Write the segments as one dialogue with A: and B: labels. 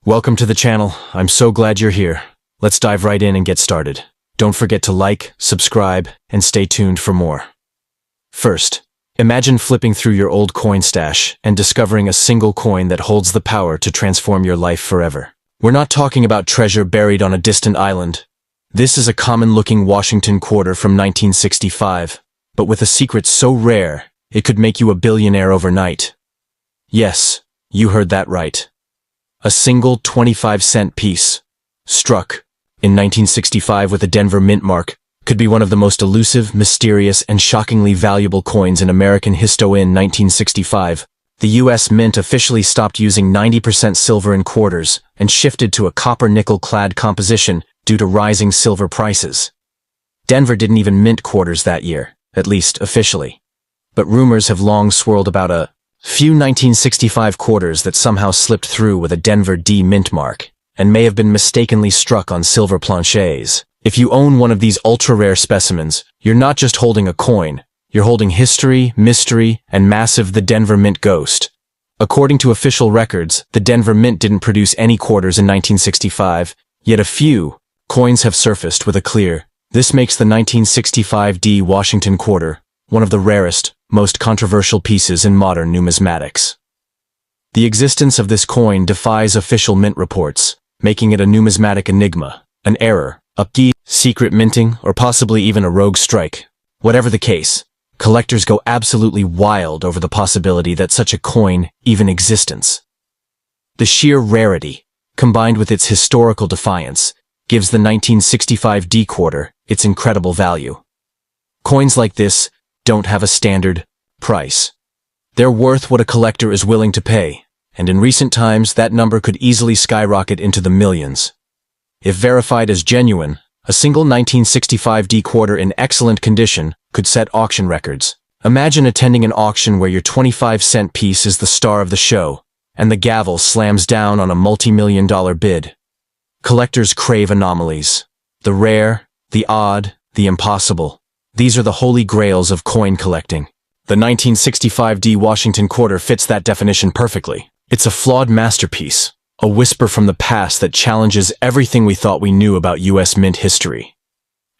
A: Welcome to the channel. I'm so glad you're here. Let's dive right in and get started. Don't forget to like, subscribe, and stay tuned for more. First, imagine flipping through your old coin stash and discovering a single coin that holds the power to transform your life forever. We're not talking about treasure buried on a distant island. This is a common-looking Washington quarter from 1965, but with a secret so rare, it could make you a billionaire overnight. Yes, you heard that right. A single 25-cent piece, struck in 1965 with a Denver mint mark, could be one of the most elusive, mysterious, and shockingly valuable coins in American history. In 1965, the U.S. Mint officially stopped using 90% silver in quarters and shifted to a copper-nickel-clad composition due to rising silver prices. Denver didn't even mint quarters that year, at least officially. But rumors have long swirled about a few 1965 quarters that somehow slipped through with a Denver D mint mark, and may have been mistakenly struck on silver planchets. If you own one of these ultra-rare specimens, you're not just holding a coin, you're holding history, mystery, and massive the Denver Mint ghost. According to official records, the Denver Mint didn't produce any quarters in 1965, yet a few coins have surfaced with a clear. This makes the 1965 D Washington quarter one of the rarest, most controversial pieces in modern numismatics. The existence of this coin defies official mint reports, making it a numismatic enigma, an error, a key, secret minting, or possibly even a rogue strike. Whatever the case, collectors go absolutely wild over the possibility that such a coin even exists. The sheer rarity, combined with its historical defiance, gives the 1965 D quarter its incredible value. Coins like this don't have a standard price. They're worth what a collector is willing to pay, and in recent times that number could easily skyrocket into the millions. If verified as genuine, a single 1965 D quarter in excellent condition could set auction records. Imagine attending an auction where your 25-cent piece is the star of the show, and the gavel slams down on a multi-million-dollar bid. Collectors crave anomalies. The rare, the odd, the impossible. These are the holy grails of coin collecting. The 1965 D Washington quarter fits that definition perfectly. It's a flawed masterpiece, a whisper from the past that challenges everything we thought we knew about U.S. mint history.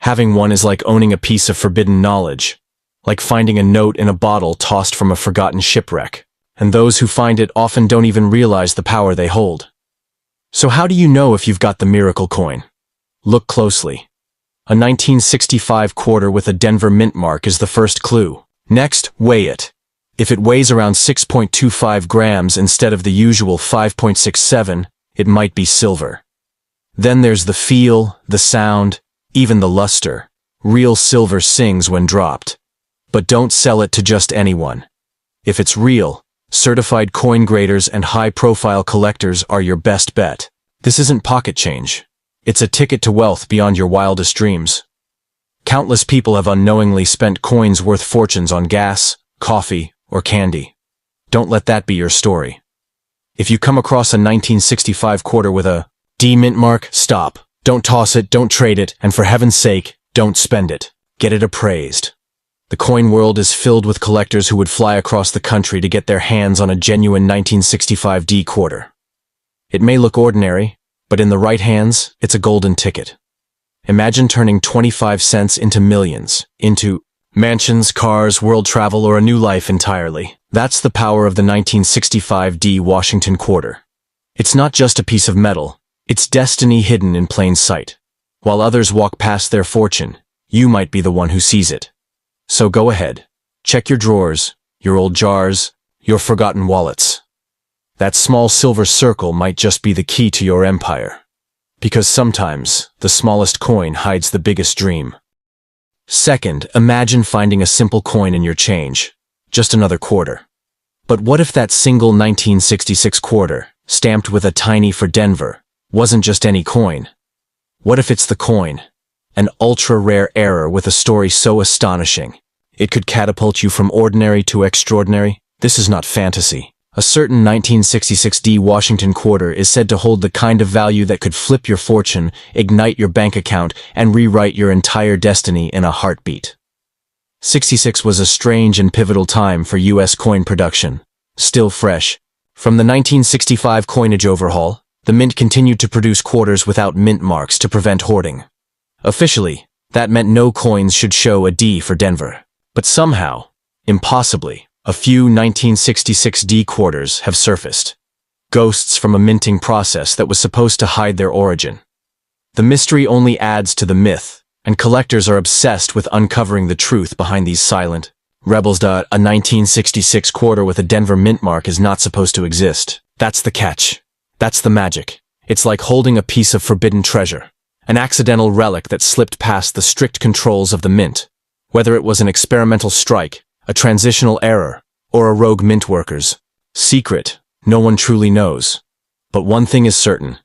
A: Having one is like owning a piece of forbidden knowledge, like finding a note in a bottle tossed from a forgotten shipwreck, and those who find it often don't even realize the power they hold. So how do you know if you've got the miracle coin? Look closely. A 1965 quarter with a Denver mint mark is the first clue. Next, weigh it. If it weighs around 6.25 grams instead of the usual 5.67, it might be silver. Then there's the feel, the sound, even the luster. Real silver sings when dropped. But don't sell it to just anyone. If it's real, certified coin graders and high-profile collectors are your best bet. This isn't pocket change. It's a ticket to wealth beyond your wildest dreams. Countless people have unknowingly spent coins worth fortunes on gas, coffee, or candy. Don't let that be your story. If you come across a 1965 quarter with a D mint mark, stop. Don't toss it, don't trade it, and for heaven's sake, don't spend it. Get it appraised. The coin world is filled with collectors who would fly across the country to get their hands on a genuine 1965 D quarter. It may look ordinary, but in the right hands, it's a golden ticket. Imagine turning 25 cents into millions, into mansions, cars, world travel, or a new life entirely. That's the power of the 1965 D Washington quarter. It's not just a piece of metal, it's destiny hidden in plain sight. While others walk past their fortune, you might be the one who sees it. So go ahead, check your drawers, your old jars, your forgotten wallets. That small silver circle might just be the key to your empire. Because sometimes, the smallest coin hides the biggest dream. Second, imagine finding a simple coin in your change. Just another quarter. But what if that single 1966 quarter, stamped with a tiny for Denver, wasn't just any coin? What if it's the coin? An ultra-rare error with a story so astonishing, it could catapult you from ordinary to extraordinary? This is not fantasy. A certain 1966 D Washington quarter is said to hold the kind of value that could flip your fortune, ignite your bank account, and rewrite your entire destiny in a heartbeat. 66 was a strange and pivotal time for U.S. coin production. Still fresh, from the 1965 coinage overhaul, The mint continued to produce quarters without mint marks to prevent hoarding. Officially, that meant no coins should show a D for Denver. But somehow, impossibly, a few 1966 D quarters have surfaced. Ghosts from a minting process that was supposed to hide their origin. The mystery only adds to the myth, and collectors are obsessed with uncovering the truth behind these silent rebels. A 1966 quarter with a Denver mint mark is not supposed to exist. That's the catch. That's the magic. It's like holding a piece of forbidden treasure, an accidental relic that slipped past the strict controls of the mint. Whether it was an experimental strike, a transitional error, or a rogue mint worker's secret, no one truly knows. But one thing is certain.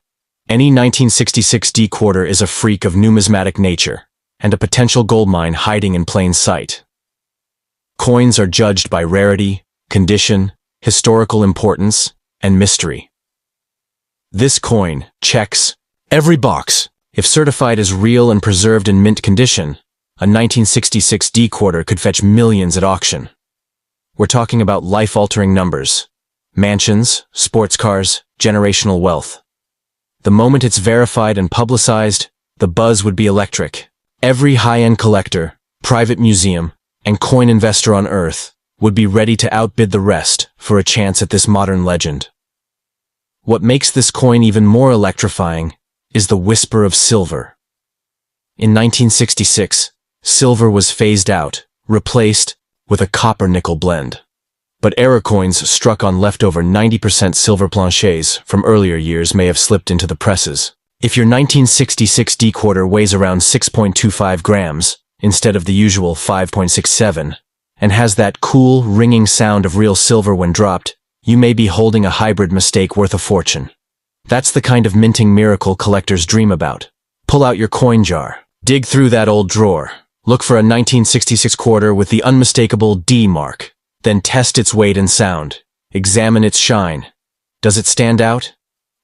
A: Any 1966 D quarter is a freak of numismatic nature, and a potential goldmine hiding in plain sight. Coins are judged by rarity, condition, historical importance, and mystery. This coin checks every box. If certified as real and preserved in mint condition, a 1966 D quarter could fetch millions at auction. We're talking about life-altering numbers. Mansions, sports cars, generational wealth. The moment it's verified and publicized, the buzz would be electric. Every high-end collector, private museum, and coin investor on Earth would be ready to outbid the rest for a chance at this modern legend. What makes this coin even more electrifying is the whisper of silver. In 1966, silver was phased out, replaced with a copper-nickel blend. But error coins struck on leftover 90% silver planchets from earlier years may have slipped into the presses. If your 1966 D quarter weighs around 6.25 grams instead of the usual 5.67, and has that cool, ringing sound of real silver when dropped, you may be holding a hybrid mistake worth a fortune. That's the kind of minting miracle collectors dream about. Pull out your coin jar, dig through that old drawer, look for a 1966 quarter with the unmistakable D mark, then test its weight and sound. Examine its shine. Does it stand out?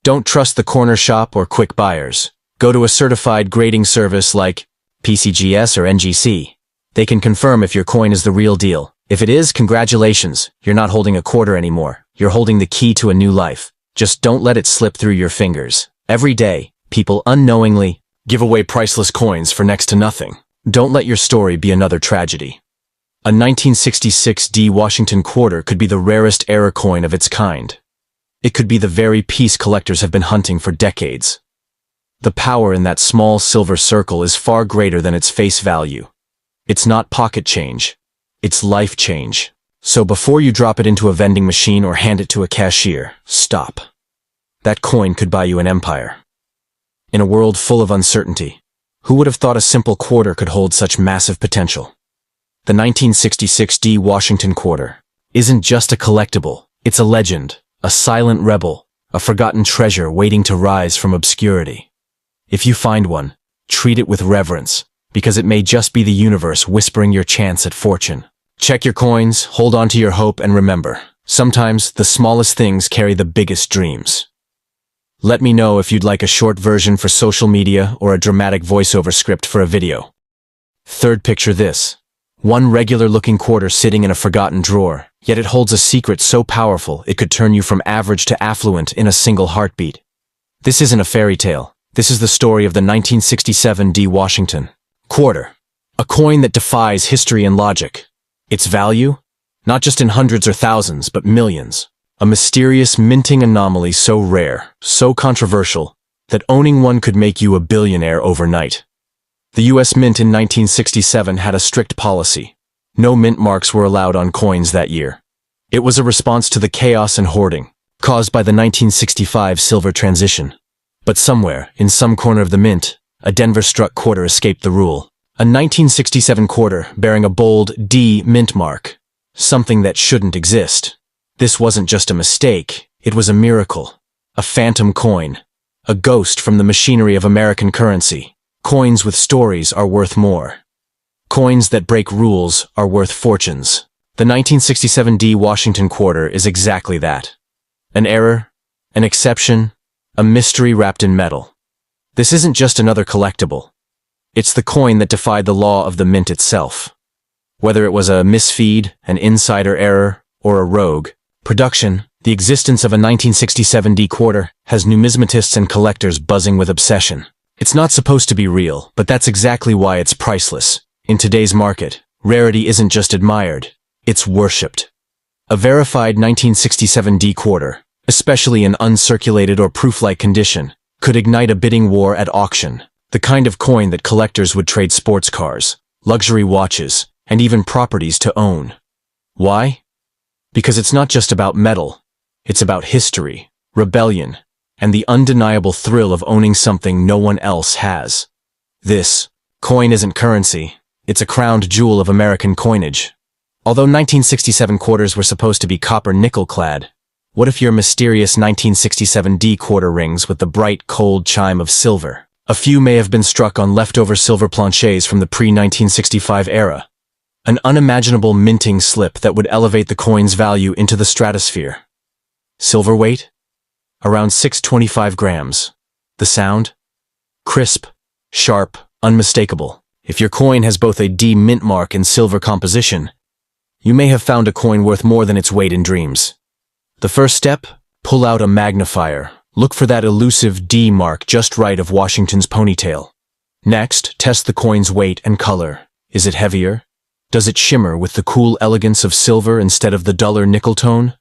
A: Don't trust the corner shop or quick buyers. Go to a certified grading service like PCGS or NGC. They can confirm if your coin is the real deal. If it is, congratulations, you're not holding a quarter anymore. You're holding the key to a new life. Just don't let it slip through your fingers. Every day, people unknowingly give away priceless coins for next to nothing. Don't let your story be another tragedy. A 1966 D Washington quarter could be the rarest error coin of its kind. It could be the very piece collectors have been hunting for decades. The power in that small silver circle is far greater than its face value. It's not pocket change. It's life change. So before you drop it into a vending machine or hand it to a cashier, stop. That coin could buy you an empire. In a world full of uncertainty, who would have thought a simple quarter could hold such massive potential? The 1966 D Washington quarter isn't just a collectible, it's a legend, a silent rebel, a forgotten treasure waiting to rise from obscurity. If you find one, treat it with reverence, because it may just be the universe whispering your chance at fortune. Check your coins, hold on to your hope, and remember, sometimes the smallest things carry the biggest dreams. Let me know if you'd like a short version for social media or a dramatic voiceover script for a video. Third, picture this. One regular-looking quarter sitting in a forgotten drawer, yet it holds a secret so powerful it could turn you from average to affluent in a single heartbeat. This isn't a fairy tale. This is the story of the 1967 D Washington quarter, a coin that defies history and logic. Its value? Not just in hundreds or thousands, but millions. A mysterious minting anomaly so rare, so controversial, that owning one could make you a billionaire overnight. The U.S. Mint in 1967 had a strict policy. No mint marks were allowed on coins that year. It was a response to the chaos and hoarding caused by the 1965 silver transition. But somewhere, in some corner of the mint, a Denver-struck quarter escaped the rule. A 1967 quarter bearing a bold D mint mark. Something that shouldn't exist. This wasn't just a mistake, it was a miracle. A phantom coin. A ghost from the machinery of American currency. Coins with stories are worth more. Coins that break rules are worth fortunes. The 1967 D Washington quarter is exactly that. An error, an exception, a mystery wrapped in metal. This isn't just another collectible. It's the coin that defied the law of the mint itself. Whether it was a misfeed, an insider error, or a rogue, production, The existence of a 1967 D quarter has numismatists and collectors buzzing with obsession. It's not supposed to be real, but that's exactly why it's priceless. In today's market, rarity isn't just admired, it's worshipped. A verified 1967 D quarter, especially in uncirculated or proof-like condition, could ignite a bidding war at auction, the kind of coin that collectors would trade sports cars, luxury watches, and even properties to own. Why? Because it's not just about metal. It's about history, rebellion, and the undeniable thrill of owning something no one else has. This coin isn't currency, it's a crowned jewel of American coinage. Although 1967 quarters were supposed to be copper-nickel clad, what if your mysterious 1967 D quarter rings with the bright, cold chime of silver? A few may have been struck on leftover silver planchets from the pre-1965 era. An unimaginable minting slip that would elevate the coin's value into the stratosphere. Silver weight? Around 625 grams. The sound? Crisp, sharp, unmistakable. If your coin has both a D mint mark and silver composition, you may have found a coin worth more than its weight in dreams. The first step? Pull out a magnifier. Look for that elusive D mark just right of Washington's ponytail. Next, test the coin's weight and color. Is it heavier? Does it shimmer with the cool elegance of silver instead of the duller nickel tone?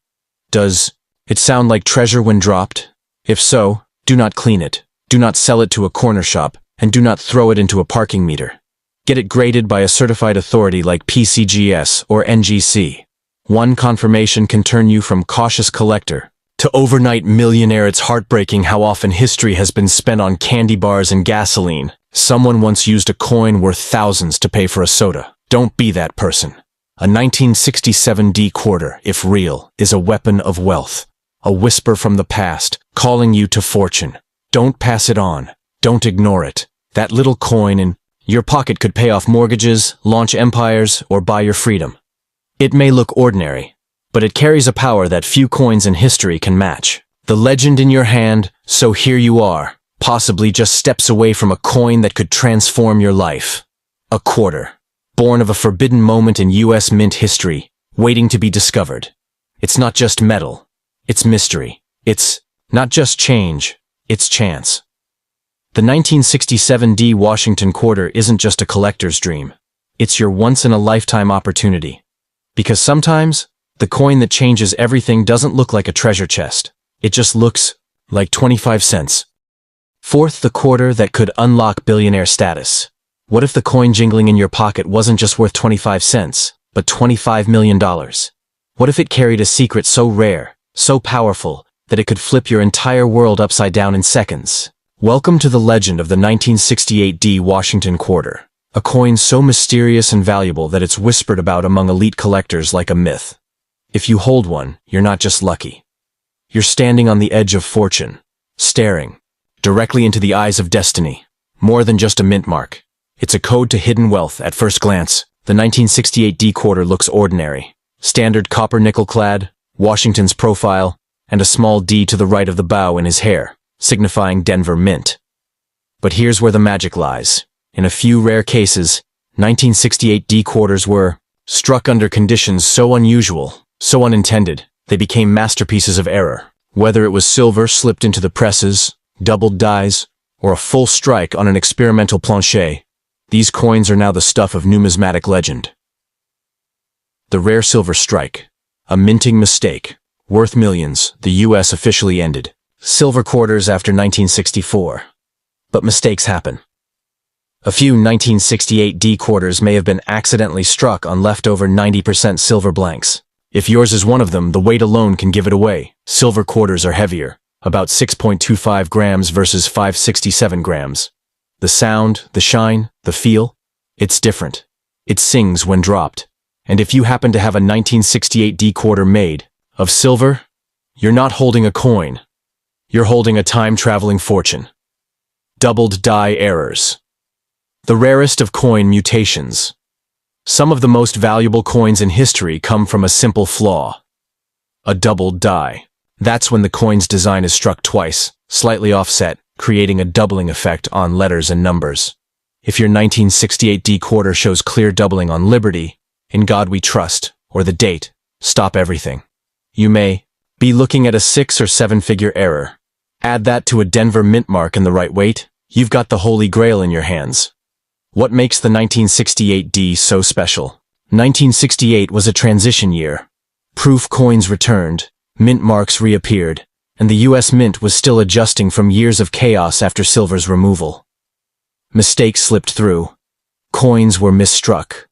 A: Does it sound like treasure when dropped? If so, do not clean it, do not sell it to a corner shop, and do not throw it into a parking meter. Get it graded by a certified authority like PCGS or NGC. One confirmation can turn you from cautious collector to overnight millionaire. It's heartbreaking how often history has been spent on candy bars and gasoline. Someone once used a coin worth thousands to pay for a soda. Don't be that person. A 1967 D quarter, if real, is a weapon of wealth. A whisper from the past, calling you to fortune. Don't pass it on. Don't ignore it. That little coin in your pocket could pay off mortgages, launch empires, or buy your freedom. It may look ordinary, but it carries a power that few coins in history can match. The legend in your hand, so here you are, possibly just steps away from a coin that could transform your life. A quarter, born of a forbidden moment in U.S. mint history, waiting to be discovered. It's not just metal. It's mystery. It's not just change, it's chance. The 1967 D Washington quarter isn't just a collector's dream. It's your once-in-a-lifetime opportunity. Because sometimes, the coin that changes everything doesn't look like a treasure chest. It just looks like 25 cents. Fourth, the quarter that could unlock billionaire status. What if the coin jingling in your pocket wasn't just worth 25 cents, but $25 million? What if it carried a secret so rare, so powerful, that it could flip your entire world upside down in seconds? Welcome to the legend of the 1968 D Washington quarter, a coin so mysterious and valuable that it's whispered about among elite collectors like a myth. If you hold one, you're not just lucky. You're standing on the edge of fortune, staring directly into the eyes of destiny. More than just a mint mark. It's a code to hidden wealth. At first glance, the 1968 D quarter looks ordinary. Standard copper nickel clad, Washington's profile, and a small D to the right of the bow in his hair, signifying Denver Mint. But here's where the magic lies. In a few rare cases, 1968 D quarters were struck under conditions so unusual, so unintended, they became masterpieces of error. Whether it was silver slipped into the presses, doubled dies, or a full strike on an experimental planchet, these coins are now the stuff of numismatic legend. The rare silver strike, a minting mistake, worth millions, the U.S. officially ended silver quarters after 1964. But mistakes happen. A few 1968 D quarters may have been accidentally struck on leftover 90% silver blanks. If yours is one of them, the weight alone can give it away. Silver quarters are heavier, about 6.25 grams versus 567 grams. The sound, the shine, the feel, it's different. It sings when dropped. And if you happen to have a 1968 D quarter made of silver, you're not holding a coin. You're holding a time-traveling fortune. Doubled die errors. The rarest of coin mutations. Some of the most valuable coins in history come from a simple flaw. A doubled die. That's when the coin's design is struck twice, slightly offset, creating a doubling effect on letters and numbers. If your 1968 D quarter shows clear doubling on Liberty, In God We Trust, or the date, stop everything. You may Be looking at a 6 or 7-figure error. Add that to a Denver mint mark in the right weight, you've got the holy grail in your hands. What makes the 1968D so special? 1968 was a transition year. Proof coins returned, mint marks reappeared, and the US Mint was still adjusting from years of chaos after silver's removal. Mistakes slipped through. Coins were misstruck.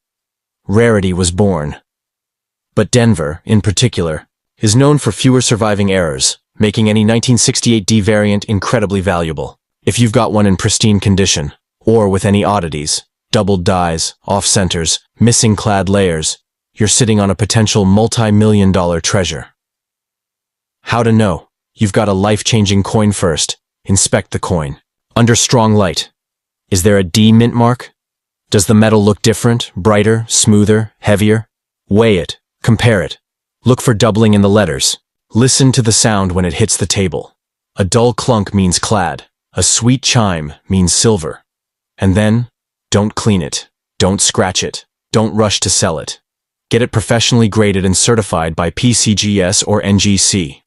A: Rarity was born. But Denver, in particular, is known for fewer surviving errors, making any 1968D variant incredibly valuable. If you've got one in pristine condition, or with any oddities, doubled dies, off-centers, missing clad layers, you're sitting on a potential multi-million-dollar treasure. How to know? You've got a life-changing coin first. Inspect the coin. Under strong light. Is there a D mint mark? Does the metal look different, brighter, smoother, heavier? Weigh it. Compare it. Look for doubling in the letters. Listen to the sound when it hits the table. A dull clunk means clad. A sweet chime means silver. And then, don't clean it. Don't scratch it. Don't rush to sell it. Get it professionally graded and certified by PCGS or NGC.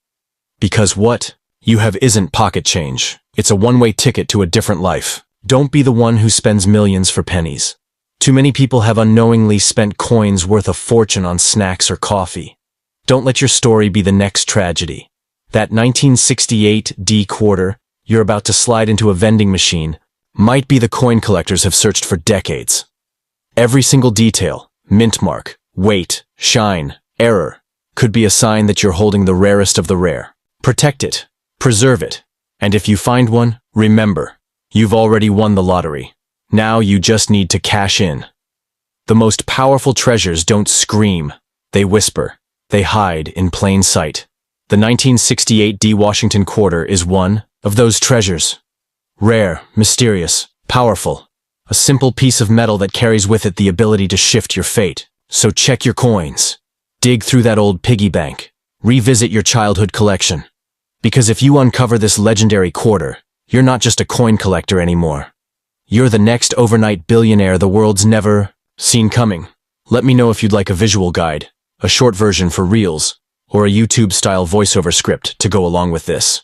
A: Because what you have isn't pocket change. It's a one-way ticket to a different life. Don't be the one who spends millions for pennies. Too many people have unknowingly spent coins worth a fortune on snacks or coffee. Don't let your story be the next tragedy. That 1968 D quarter you're about to slide into a vending machine might be the coin collectors have searched for decades. Every single detail, mint mark, weight, shine, error, could be a sign that you're holding the rarest of the rare. Protect it, preserve it, and if you find one, remember, you've already won the lottery. Now you just need to cash in. The most powerful treasures don't scream, they whisper. They hide in plain sight. The 1968 D Washington quarter is one of those treasures. Rare, mysterious, powerful. A simple piece of metal that carries with it the ability to shift your fate. So check your coins. Dig through that old piggy bank. Revisit your childhood collection. Because if you uncover this legendary quarter, you're not just a coin collector anymore. You're the next overnight billionaire the world's never seen coming. Let me know if you'd like a visual guide, a short version for Reels, or a YouTube-style voiceover script to go along with this.